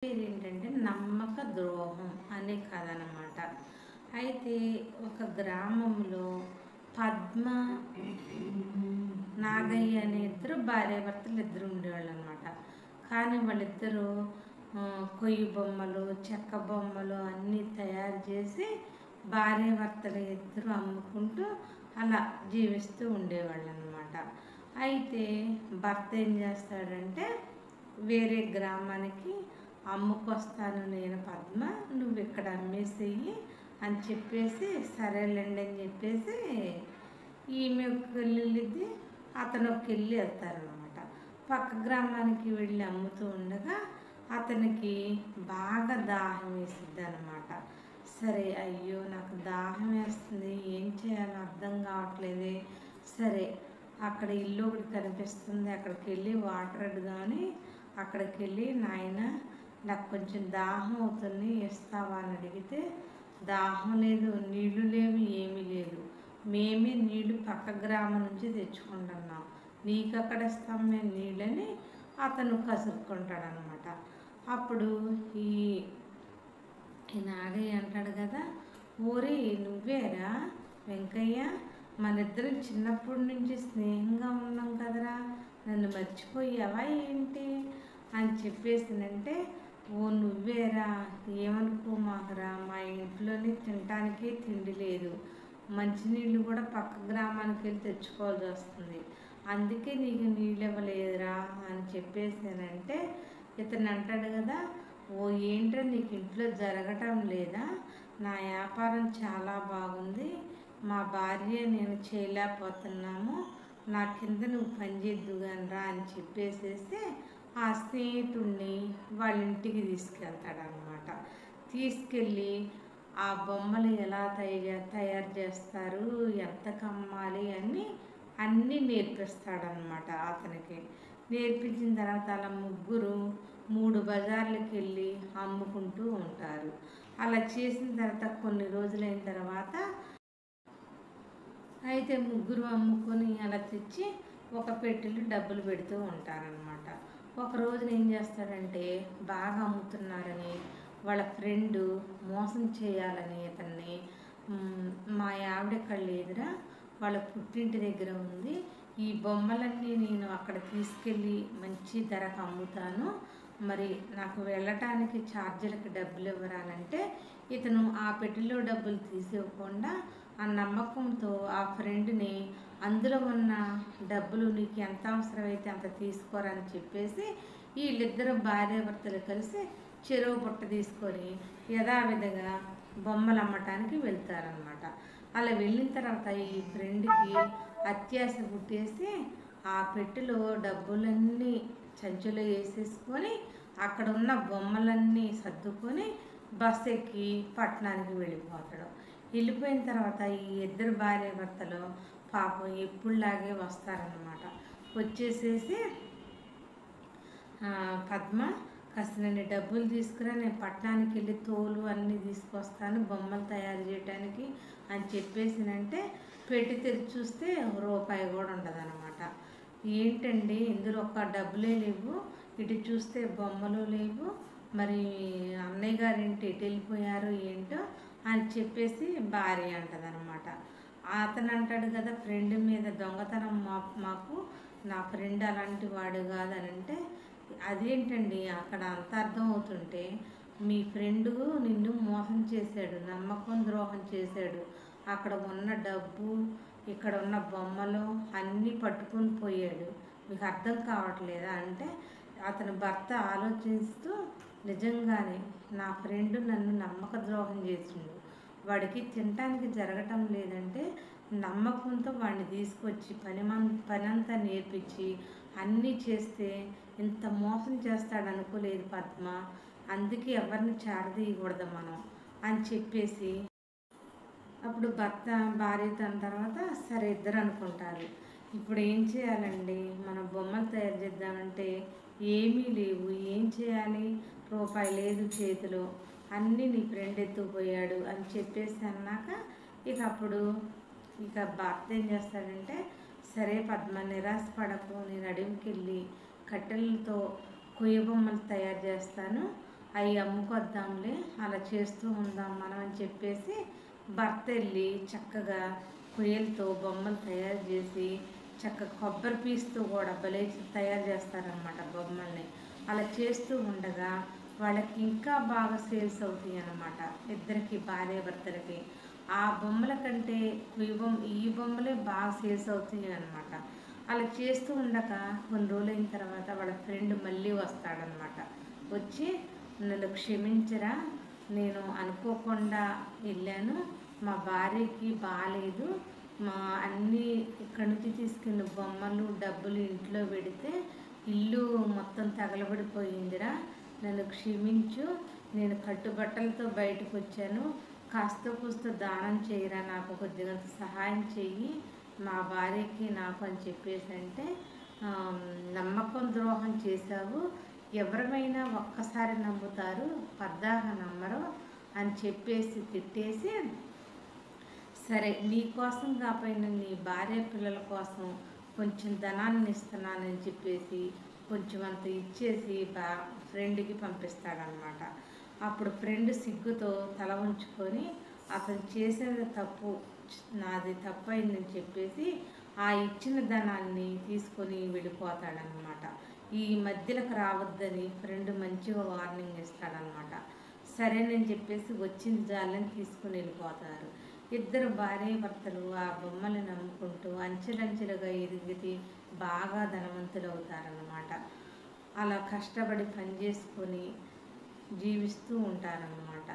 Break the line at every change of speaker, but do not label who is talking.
పేరేంటంటే నమ్మక ద్రోహం అనే కథ అన్నమాట. అయితే ఒక గ్రామంలో పద్మ, నాగయ్య అనే ఇద్దరు భార్యాభర్తలు ఇద్దరు ఉండేవాళ్ళు అనమాట. కానీ వాళ్ళిద్దరూ కొయ్యి బొమ్మలు, చెక్క బొమ్మలు అన్నీ తయారు చేసి భార్యాభర్తలు ఇద్దరు అమ్ముకుంటూ అలా జీవిస్తూ ఉండేవాళ్ళు అనమాట. అయితే భర్త ఏం చేస్తాడంటే వేరే గ్రామానికి అమ్ముకొస్తాను నేను పద్మ, నువ్వు ఇక్కడ అమ్మేసేయి అని చెప్పేసి సరేలేండి అని చెప్పేసి ఈమె ఒక వెళ్ళిద్ది, అతను ఒక వెళ్ళి వెళ్తారనమాట. పక్క గ్రామానికి వెళ్ళి అమ్ముతూ ఉండగా అతనికి బాగా దాహం వేసిద్ది అనమాట. సరే అయ్యో నాకు దాహం వేస్తుంది, ఏం చేయాలో అర్థం కావట్లేదే. సరే అక్కడ ఇల్లు ఒకటి కనిపిస్తుంది, అక్కడికి వెళ్ళి వాటర్ అడుగుదామని అక్కడికి వెళ్ళి నాయన నాకు కొంచెం దాహం అవుతుంది ఇస్తావా అని అడిగితే దాహం లేదు, నీళ్లు లేవు, ఏమీ లేదు, మేమే నీళ్లు పక్క గ్రామం నుంచి తెచ్చుకుంటున్నాం, నీకు అక్కడ ఇస్తాం మేము నీళ్ళని అతను కసురుకుంటాడనమాట. అప్పుడు ఈ నాగయ్య అంటాడు కదా, ఓరి నువ్వేరా వెంకయ్య, మన ఇద్దరం చిన్నప్పటి నుంచి స్నేహంగా ఉన్నాం కదరా, నన్ను మర్చిపోయావా ఏంటి అని చెప్పేసినంటే, ఓ నువ్వేరా, ఏమనుకో మాకురా, మా ఇంట్లోనే తినటానికే తిండి లేదు, మంచినీళ్ళు కూడా పక్క గ్రామానికి వెళ్ళి తెచ్చుకోవాల్సి వస్తుంది, అందుకే నీకు నీళ్ళు ఇవ్వలేదురా అని చెప్పేసానంటే ఇతను అంటాడు కదా, ఓ ఏంటో నీకు ఇంట్లో జరగటం లేదా, నా వ్యాపారం చాలా బాగుంది, మా భార్య నేను చేయలేకపోతున్నాము, నా కింద నువ్వు పనిచేద్దుగానరా అని చెప్పేసేసి ఆ స్నేహితుడిని వాళ్ళ ఇంటికి తీసుకెళ్తాడనమాట. తీసుకెళ్ళి ఆ బొమ్మలు ఎలా తయారు చేస్తారు, ఎంత కమ్మాలి అని అన్నీ నేర్పిస్తాడనమాట అతనికి. నేర్పించిన తర్వాత అలా ముగ్గురు 3 బజార్లకు వెళ్ళి అమ్ముకుంటూ ఉంటారు. అలా చేసిన తర్వాత కొన్ని రోజులైన తర్వాత అయితే ముగ్గురు అమ్ముకొని అలా తెచ్చి ఒక పెట్టెలో డబ్బులు పెడుతూ ఉంటారనమాట. ఒక రోజున ఏం చేస్తాడంటే బాగా అమ్ముతున్నారని వాళ్ళ ఫ్రెండు మోసం చేయాలని ఇతన్ని, మా ఆవిడ కళ్ళు ఎదురా వాళ్ళ పుట్టింటి దగ్గర ఉంది, ఈ బొమ్మలన్నీ నేను అక్కడ తీసుకెళ్ళి మంచి ధరకు అమ్ముతాను, మరి నాకు వెళ్ళటానికి ఛార్జీలకు డబ్బులు ఇవ్వరానంటే ఇతను ఆ పెట్టెలో డబ్బులు తీసివ్వకుండా ఆ నమ్మకంతో ఆ ఫ్రెండ్ని అందులో ఉన్న డబ్బులు నీకు ఎంత అవసరమైతే అంత తీసుకోరని చెప్పేసి వీళ్ళిద్దరు భార్యాభర్తలు కలిసి చెరువు బుట్ట తీసుకొని యథావిధిగా బొమ్మలు అమ్మటానికి వెళ్తారనమాట. అలా వెళ్ళిన తర్వాత ఈ ఫ్రెండ్కి అత్యాశ పుట్టేసి ఆ పెట్టెలో డబ్బులన్నీ సంచిలో వేసేసుకొని అక్కడ ఉన్న బొమ్మలన్నీ సర్దుకొని బస్ ఎక్కి పట్టణానికి వెళ్ళిపోతాడు. వెళ్ళిపోయిన తర్వాత ఈ ఇద్దరు భార్యాభర్తలు పాపం ఎప్పుడులాగే వస్తారనమాట. వచ్చేసేసి పద్మ కాస్త నేను డబ్బులు తీసుకురా, నేను పట్టణానికి వెళ్ళి తోలు అన్నీ తీసుకొస్తాను బొమ్మలు తయారు చేయడానికి అని చెప్పేసినంటే పెట్టి తెరిచి చూస్తే రూపాయి కూడా ఉండదన్నమాట. ఏంటండి ఇందులో ఒక్క డబ్బులే లేవు, ఇటు చూస్తే బొమ్మలు లేవు, మరి అన్నయ్య గారింటి ఎటు వెళ్ళిపోయారు ఏంటో అని చెప్పేసి భార్య అంటదనమాట. అతను అంటాడు కదా, ఫ్రెండ్ మీద దొంగతనం మాకు నా ఫ్రెండ్ అలాంటి వాడు కాదని అంటే, అదేంటండి అక్కడ అంత అర్థం అవుతుంటే మీ ఫ్రెండు నిన్ను మోసం చేశాడు, నమ్మకం ద్రోహం చేశాడు, అక్కడ ఉన్న డబ్బు ఇక్కడ ఉన్న బొమ్మలు అన్నీ పట్టుకొని పోయాడు, మీకు అర్థం కావట్లేదా అంటే అతని భర్త ఆలోచిస్తూ నిజంగానే నా ఫ్రెండ్ నన్ను నమ్మక ద్రోహం చేసిండు, వాడికి తినటానికి జరగటం లేదంటే నమ్మకంతో వాడిని తీసుకొచ్చి పనంతా నేర్పించి అన్నీ చేస్తే ఇంత మోసం చేస్తాడు అనుకోలేదు పద్మ, అందుకే ఎవరిని చేరదీయకూడదు మనం అని చెప్పేసి అప్పుడు భర్త భార్యతో అన్న తర్వాత సరే ఇద్దరు అనుకుంటారు, ఇప్పుడు ఏం చేయాలండి, మనం బొమ్మలు తయారు చేద్దామంటే ఏమీ లేవు, ఏం చేయాలి, రూపాయి లేదు చేతిలో, అన్నీ నీ ఫ్రెండ్ ఎత్తుకుపోయాడు అని చెప్పేసి అన్నాక అప్పుడు భర్త ఏం చేస్తాడంటే సరే పద్మ నిరాశపడకు, నేను అడవికి వెళ్ళి కట్టెలతో కొయ్య బొమ్మలు తయారు చేస్తాను, అవి అమ్ముకొద్దాంలే, అలా చేస్తూ ఉందాం మనం అని చెప్పేసి భర్త వెళ్ళి చక్కగా కొయ్యలతో బొమ్మలు తయారు చేసి చక్కగా కొబ్బరి పీస్తో కూడా భలే తయారు చేస్తారనమాట బొమ్మల్ని. అలా చేస్తూ ఉండగా వాళ్ళకి ఇంకా బాగా సేల్స్ అవుతాయి అన్నమాట, ఇద్దరికి భార్యాభర్తలకి. ఆ బొమ్మల కంటే ఈ బొమ్మలే బాగా సేల్స్ అవుతాయి అనమాట. అలా చేస్తూ ఉండక కొన్ని రోజులైన తర్వాత వాళ్ళ ఫ్రెండ్ మళ్ళీ వస్తాడనమాట. వచ్చి, నన్ను క్షమించరా, నేను అనుకోకుండా వెళ్ళాను, మా భార్యకి బాగాలేదు, మా అన్నీ ఇక్కడి నుంచి తీసుకున్న బొమ్మలు డబ్బులు ఇంట్లో పెడితే ఇల్లు మొత్తం తగలబడిపోయిందిరా, నన్ను క్షమించు, నేను కట్టుబట్టలతో బయటకు వచ్చాను, కాస్త కూస్త దానం చేయరా, నాకు కొద్దిగా సహాయం చెయ్యి మా భార్యకి నాకు అని చెప్పేసి అంటే, నమ్మకం ద్రోహం చేశావు, ఎవరమైనా ఒక్కసారి నమ్ముతారు, పద్దాక నమ్మరు అని చెప్పేసి తిట్టేసి, సరే నీకోసం కాకపోయినా నీ భార్య పిల్లల కోసం కొంచెం ధనాన్ని ఇస్తున్నానని చెప్పేసి కొంచెం అంత ఇచ్చేసి ఫ్రెండ్కి పంపిస్తాడనమాట. అప్పుడు ఫ్రెండ్ సిగ్గుతో తల ఉంచుకొని అతను చేసేది తప్పు, నాది తప్పైందని చెప్పేసి ఆ ఇచ్చిన ధనాన్ని తీసుకొని వెళ్ళిపోతాడనమాట. ఈ మధ్యలోకి రావద్దని ఫ్రెండ్ మంచిగా వార్నింగ్ ఇస్తాడనమాట. సరేనని చెప్పేసి వచ్చింది జాలని తీసుకుని వెళ్ళిపోతారు. ఇద్దరు భార్యాభర్తలు ఆ బొమ్మలు నమ్ముకుంటూ అంచెలంచెలుగా ఎదిగి బాగా ధనవంతులు అవుతారన్నమాట. అలా కష్టపడి పని చేసుకొని జీవిస్తూ ఉంటారన్నమాట.